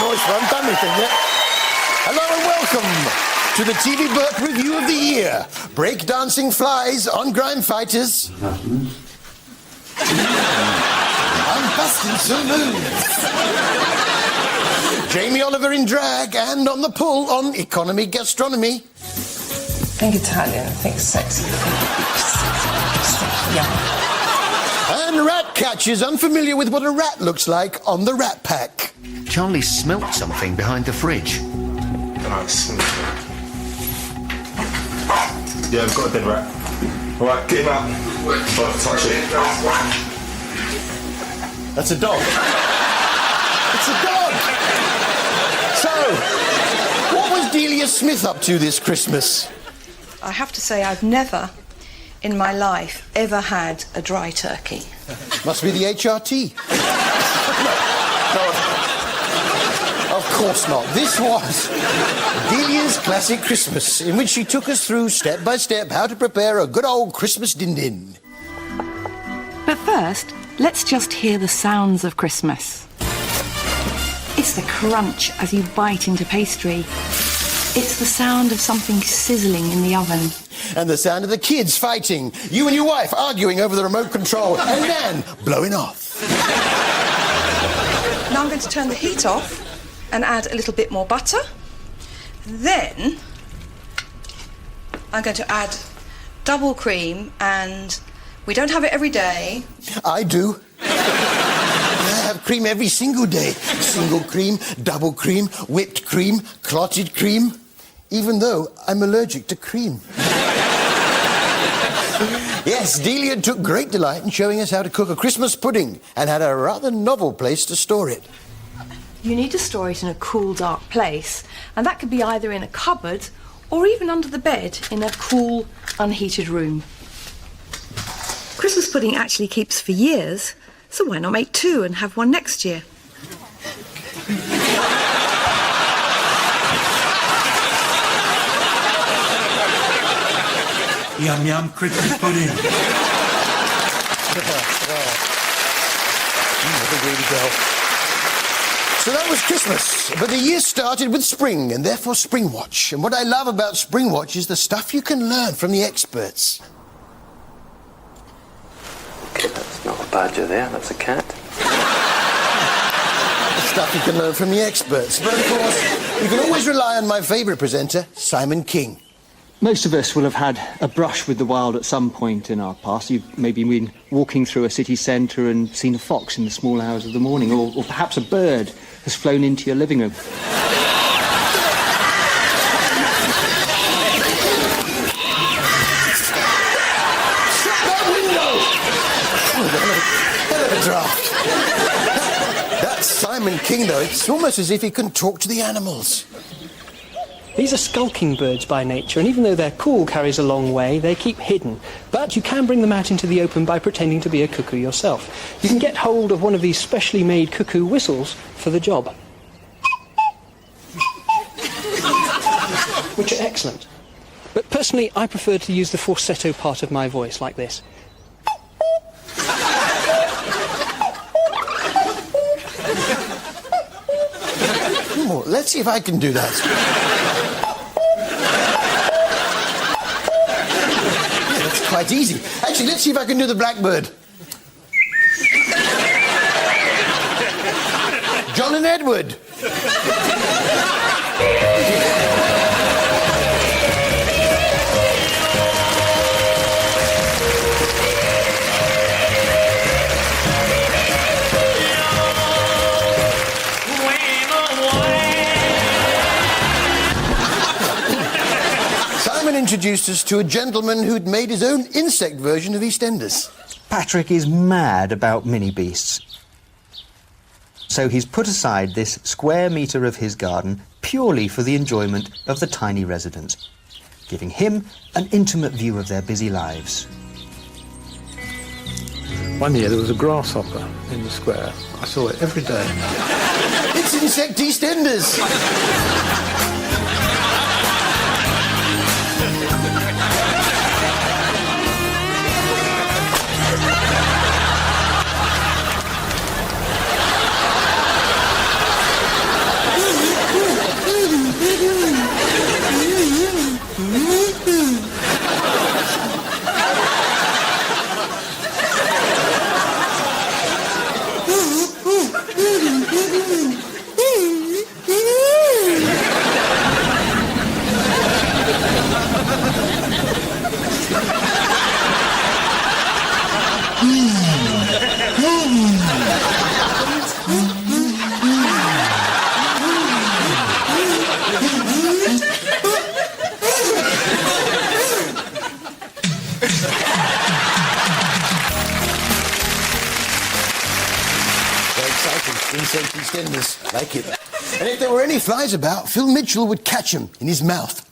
nice one. Done anything yet? Hello and welcome to the TV Burp Review of the Year. Breakdancing flies on grime fighters. I'm busting saloons. Jamie Oliver in drag and on the pull on economy gastronomy. Think Italian, think sexy, yeah. And rat catchers unfamiliar with what a rat looks like on the Rat Pack. Charlie smelt something behind the fridge. Yeah, I've got a dead rat. All right, get him out. Don't touch it. That's a dog. It's a dog! So, what was Delia Smith up to this Christmas? I have to say I've never in my life ever had a dry turkey. Must be the HRT. No, of course not. This was Delia's classic Christmas, in which she took us through step by step how to prepare a good old Christmas din-din. But first, let's just hear the sounds of Christmas. It's the crunch as you bite into pastry. It's the sound of something sizzling in the oven. And the sound of the kids fighting. You and your wife arguing over the remote control. And Nan blowing off. Now I'm going to turn the heat off and add a little bit more butter. Then I'm going to add double cream, and we don't have it every day. I do. I have cream every single day. Single cream, double cream, whipped cream, clotted cream. Even though I'm allergic to cream. Yes, Delia took great delight in showing us how to cook a Christmas pudding and had a rather novel place to store it. You need to store it in a cool, dark place, and that could be either in a cupboard or even under the bed in a cool, unheated room. Christmas pudding actually keeps for years, so why not make two and have one next year? Yum yum Christmas pudding. So that was Christmas, but the year started with spring, and therefore Spring Watch. And what I love about Spring Watch is the stuff you can learn from the experts. That's not a badger there, that's a cat. The stuff you can learn from the experts. But of course, you can always rely on my favourite presenter, Simon King. Most of us will have had a brush with the wild at some point in our past. You've maybe been walking through a city centre and seen a fox in the small hours of the morning, or perhaps a bird has flown into your living room. Hell of a draft. That's Simon King, though. It's almost as if he can talk to the animals. These are skulking birds by nature, and even though their call carries a long way, they keep hidden. But you can bring them out into the open by pretending to be a cuckoo yourself. You can get hold of one of these specially made cuckoo whistles for the job. Which are excellent. But personally, I prefer to use the falsetto part of my voice, like this. Oh, let's see if I can do that. Yeah, that's quite easy. Actually, let's see if I can do the blackbird. John and Edward. Simon introduced us to a gentleman who'd made his own insect version of EastEnders. Patrick is mad about mini beasts. So he's put aside this square metre of his garden purely for the enjoyment of the tiny residents, giving him an intimate view of their busy lives. One year there was a grasshopper in the square. I saw it every day. It's Insect EastEnders. Very exciting. Insect extenders. I like it. And if there were any flies about, Phil Mitchell would catch them in his mouth.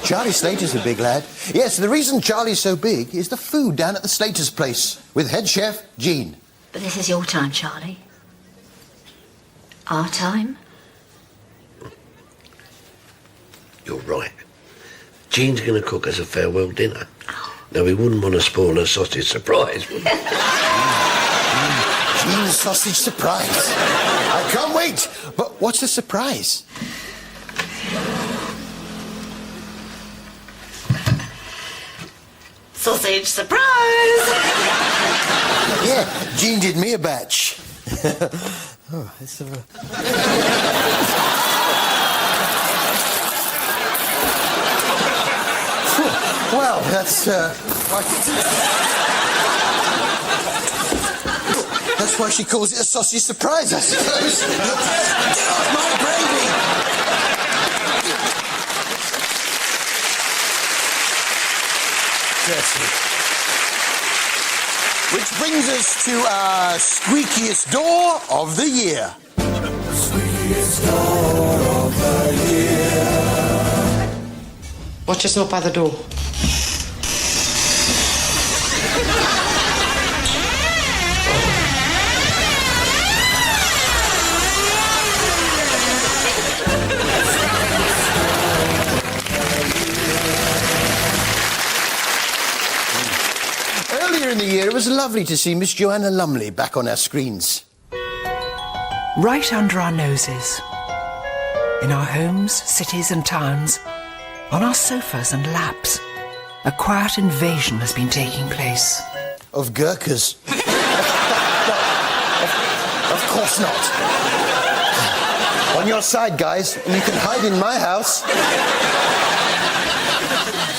Charlie Slater's a big lad. Yes, the reason Charlie's so big is the food down at the Slater's place with head chef Gene. But this is your time, Charlie. Our time? You're right. Jean's going to cook us a farewell dinner. Now, we wouldn't want to spoil her sausage surprise, would we? Jean's sausage surprise. I can't wait. But what's the surprise? Sausage surprise! Yeah, Jean did me a batch. Oh, let's have a... Well, that's why she calls it a sausage surprise, I suppose. Get off my gravy! Which brings us to our squeakiest door of the year. Squeakiest door of the year. Watch just not by the door. Earlier in the year, it was lovely to see Miss Joanna Lumley back on our screens. Right under our noses, in our homes, cities and towns, on our sofas and laps, a quiet invasion has been taking place. Of Gurkhas. Of course not. On your side, guys. You can hide in my house.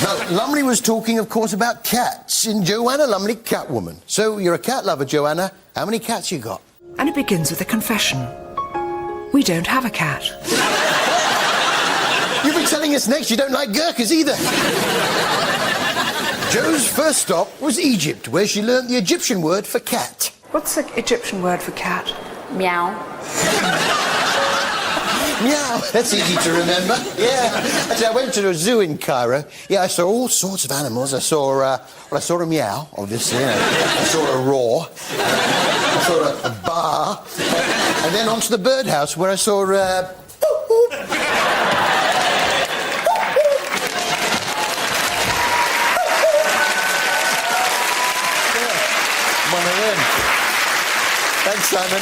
Now, Lumley was talking, of course, about cats in Joanna Lumley, Catwoman. So, you're a cat lover, Joanna. How many cats you got? And it begins with a confession. We don't have a cat. You'll be telling us next you don't like Gurkhas either. Jo's first stop was Egypt, where she learnt the Egyptian word for cat. What's the Egyptian word for cat? Meow. Meow. That's easy to remember. Yeah. Actually, I went to a zoo in Cairo. Yeah, I saw all sorts of animals. I saw a meow, obviously. I saw a roar. I saw a bar. And then onto the birdhouse, where I saw one of them. Thanks, Simon.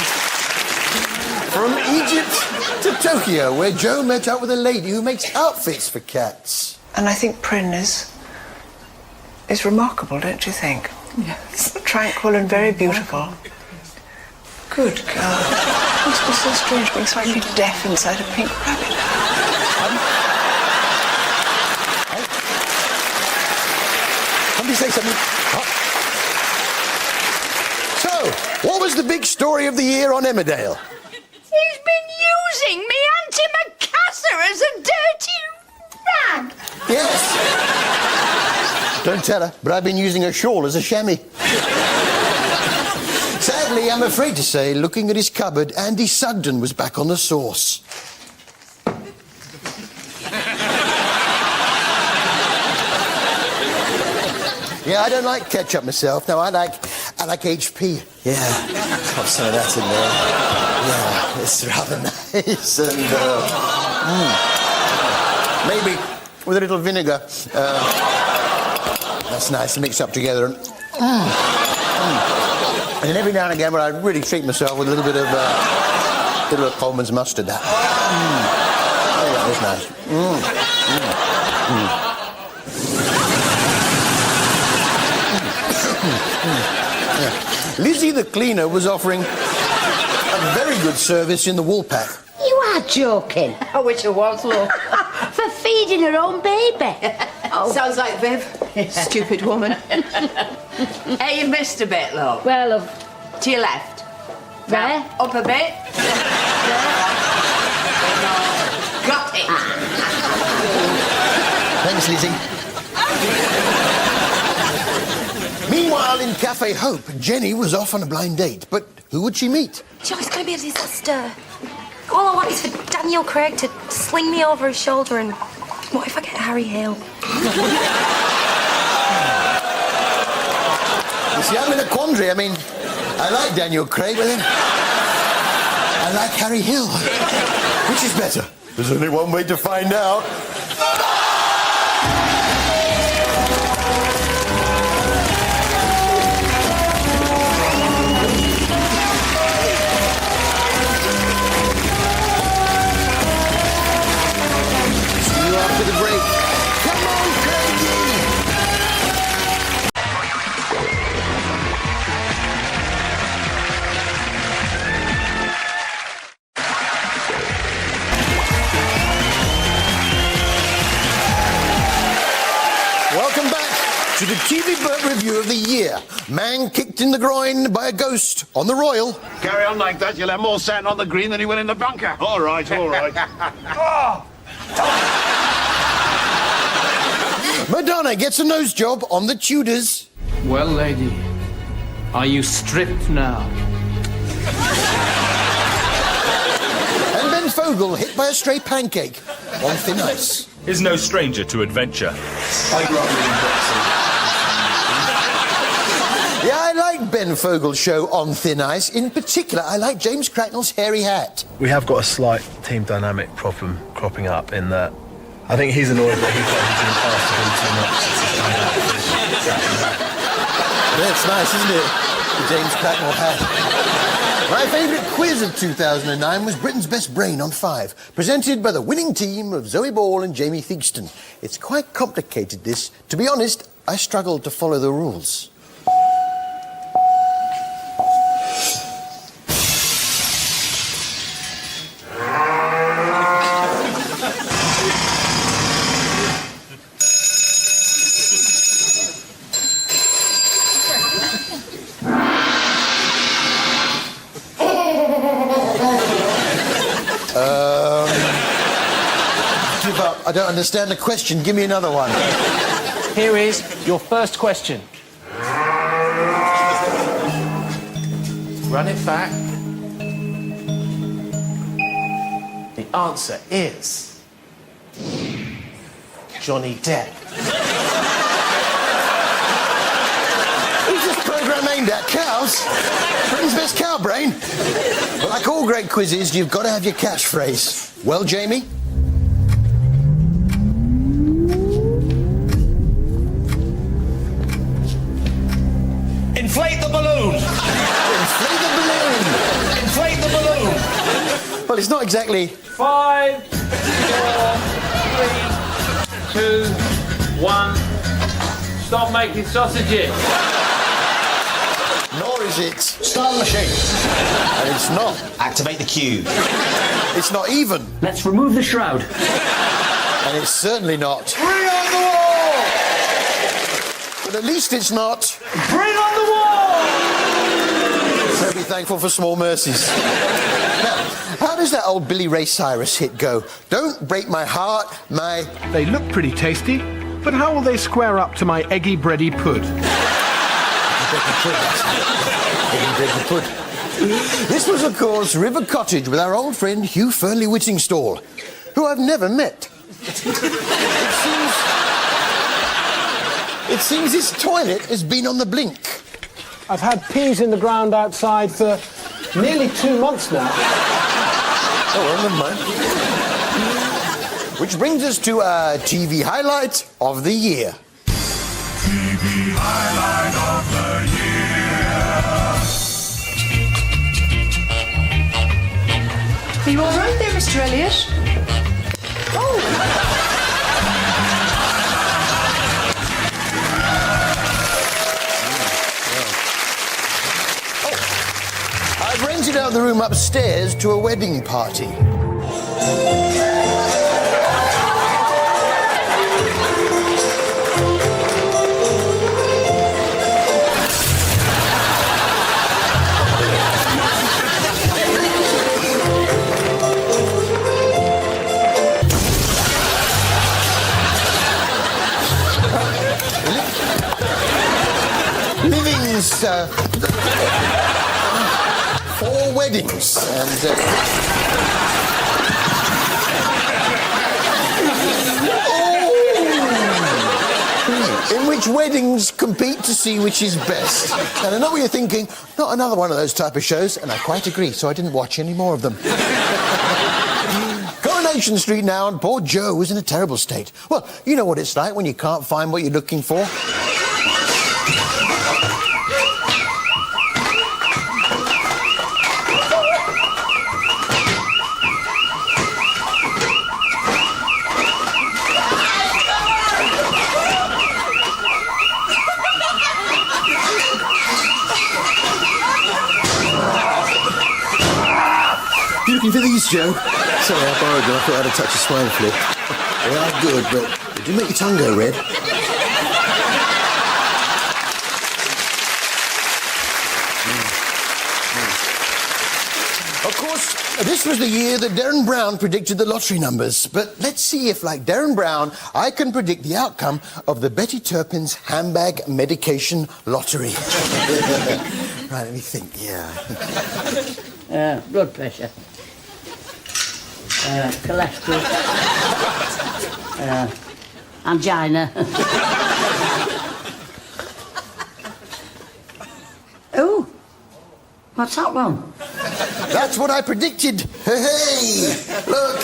From Egypt to Tokyo, where Jo met up with a lady who makes outfits for cats. And I think Pryn is remarkable, don't you think? Yes. Tranquil and very beautiful. Good girl. It must be so strange being slightly deaf inside a pink rabbit. Somebody say something. So, what was the big story of the year on Emmerdale? He's been using me antimacassar as a dirty rag. Yes. Don't tell her, but I've been using a shawl as a chamois. Sadly, I'm afraid to say, looking at his cupboard, Andy Sugden was back on the sauce. Yeah, I don't like ketchup myself. No, I like HP. Yeah, have some of that in there. Yeah, it's rather nice. And maybe with a little vinegar. That's nice to mix up together. And then every now and again, when I really treat myself with a little bit of Coleman's mustard. Oh, yeah, that's nice. Lizzie the cleaner was offering a very good service in the Woolpack. You are joking. I wish it was, look. For feeding her own baby. Sounds like Viv. Stupid woman. Hey, you've missed a bit, love. Well, love. To your left. There. Now, up a bit. Got it. Thanks, Lizzie. Meanwhile, in Cafe Hope, Jenny was off on a blind date. But who would she meet? Joe, it's going to be a disaster. All I want is for Daniel Craig to sling me over his shoulder and... What if I get Harry Hill? You see, I'm in a quandary. I mean, I like Daniel Craig, but then I like Harry Hill. Which is better? There's only one way to find out. See you after the break. Come on, Craigie! Welcome back to the TV Burp review of the year. Man kicked in the groin by a ghost on the Royal. Carry on like that, you'll have more sand on the green than you will in the bunker. All right, all right. Madonna gets a nose job on the Tudors. Well, lady, are you stripped now? And Ben Fogle hit by a stray pancake on thin ice. Is no stranger to adventure. I grew up reading books. Yeah, I like Ben Fogle's show On Thin Ice. In particular, I like James Cracknell's hairy hat. We have got a slight team dynamic problem cropping up in that I think he's annoyed that he felt he's been asked to do too much. That's nice, isn't it? The James Cracknell hat. My favourite quiz of 2009 was Britain's Best Brain on 5, presented by the winning team of Zoe Ball and Jamie Theakston. It's quite complicated, this. To be honest, I struggled to follow the rules. Give up. I don't understand the question. Give me another one. Here is your first question. Run it back. The answer is Johnny Depp. Is this programme aimed at cows? Britain's Best Cow Brain? Well, like all great quizzes, you've got to have your catchphrase. Well, Jamie? Inflate the balloon! Inflate the balloon! Inflate the balloon! Well, it's not exactly... 5, 4, 3, 2, 1. Stop making sausages. Nor is it... Start the machine. And it's not. Activate the cube. It's not even. Let's remove the shroud. And it's certainly not. Bring on the wall! But at least it's not... Bring on the wall! So be thankful for small mercies. Now, how does that old Billy Ray Cyrus hit go? Don't break my heart, my... They look pretty tasty, but how will they square up to my eggy bready pud? This was, of course, River Cottage with our old friend Hugh Fernley Whittingstall, who I've never met. It seems his toilet has been on the blink. I've had peas in the ground outside for nearly 2 months now. Oh, well, never mind. Which brings us to our TV highlight of the year. TV highlight of the year. Are you all right there, Mr. Elliot? Oh! I've rented out the room upstairs to a wedding party. means 4 weddings. And... in which weddings compete to see which is best. And I know what you're thinking, not another one of those type of shows, and I quite agree, so I didn't watch any more of them. Coronation Street now, and poor Joe was in a terrible state. Well, you know what it's like when you can't find what you're looking for. You looking for these, Joe? Sorry, I borrowed them. I thought I had a touch of swine flu. They are good, but they do make your tongue go red. Of course, this was the year that Darren Brown predicted the lottery numbers. But let's see if, like Darren Brown, I can predict the outcome of the Betty Turpin's handbag medication lottery. Right, let me think, yeah. Blood pressure. Cholesterol. Angina. Oh, what's that one? That's what I predicted. Hey, look.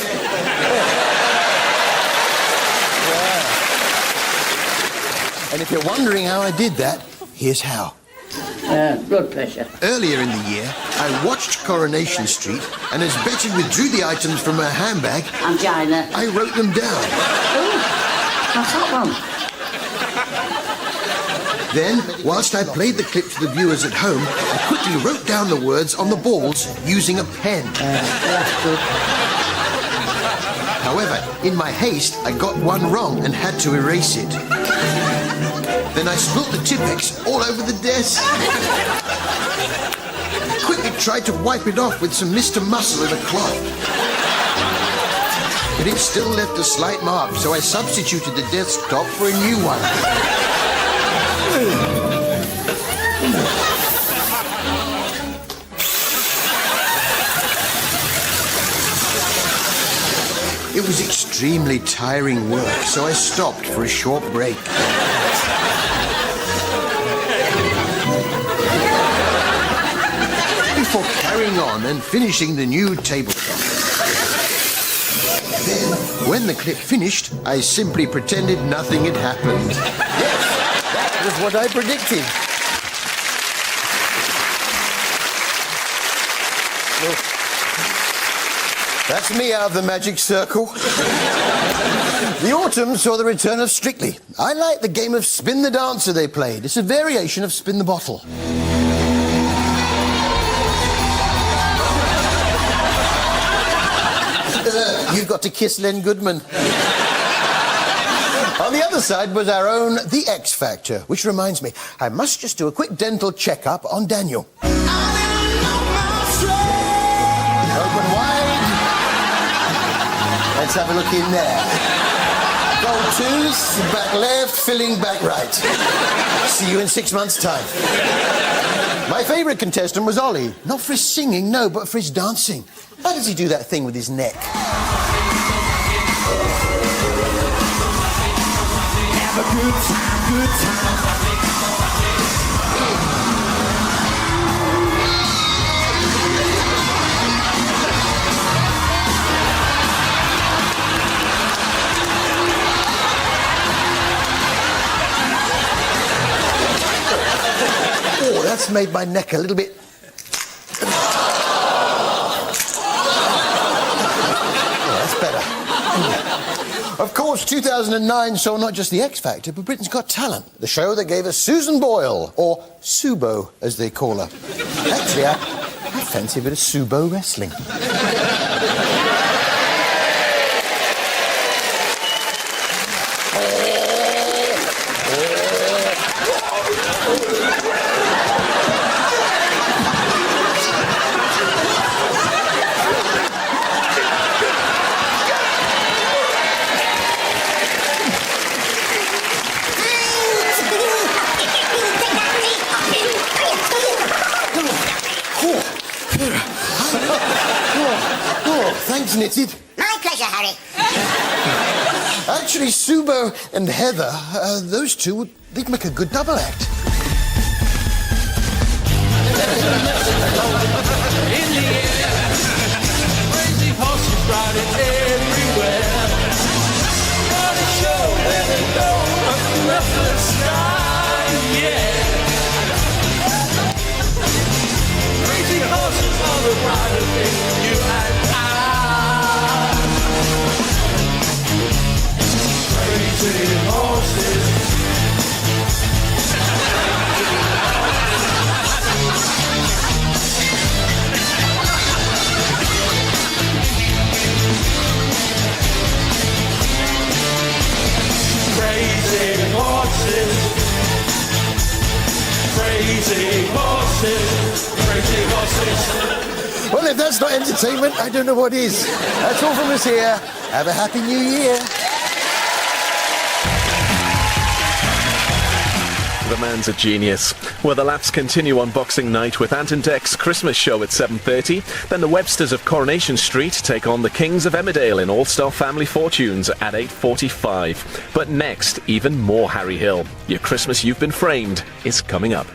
Yeah. And if you're wondering how I did that, here's how. Blood pressure. Earlier in the year, I watched Coronation Street, and as Betty withdrew the items from her handbag, Angina. I wrote them down. Oh, what's that one? Then, whilst I played the clip to the viewers at home, I quickly wrote down the words on the balls using a pen. However, in my haste, I got one wrong and had to erase it. Then I spilt the Tipex all over the desk. I quickly tried to wipe it off with some Mr. Muscle in a cloth. But it still left a slight mark, so I substituted the desktop for a new one. It was extremely tiring work, so I stopped for a short break. Before carrying on and finishing the new tabletop. Then, when the clip finished, I simply pretended nothing had happened. Yes, that was what I predicted. Look, that's me out of the magic circle. The autumn saw the return of Strictly. I like the game of Spin the Dancer they played. It's a variation of Spin the Bottle. You've got to kiss Len Goodman. On the other side was our own The X Factor, which reminds me, I must just do a quick dental checkup on Daniel. Open wide. Let's have a look in there. Gold tooth, back left, filling back right. See you in 6 months' time. My favourite contestant was Ollie. Not for his singing, no, but for his dancing. How does he do that thing with his neck? Have a good time, good time. Oh, that's made my neck a little bit... Of course, 2009 saw not just the X Factor, but Britain's Got Talent, the show that gave us Susan Boyle, or Subo, as they call her. Actually, I fancy a bit of Subo wrestling. knitted. My pleasure, Harry. Actually, Subo and Heather, those two, they'd make a good double act. In the air, crazy horses riding everywhere. Got a show where they go up the sky, yeah. Crazy horses on the ride of you and I. Crazy horses. Crazy horses. Crazy horses. Crazy horses. Well, if that's not entertainment, I don't know what is. That's all from us here. Have a happy new year. The man's a genius. Well, the laps continue on Boxing Night with Ant and Dec's Christmas show at 7:30. Then the Websters of Coronation Street take on the Kings of Emmerdale in All-Star Family Fortunes at 8:45. But next, even more Harry Hill. Your Christmas You've Been Framed is coming up.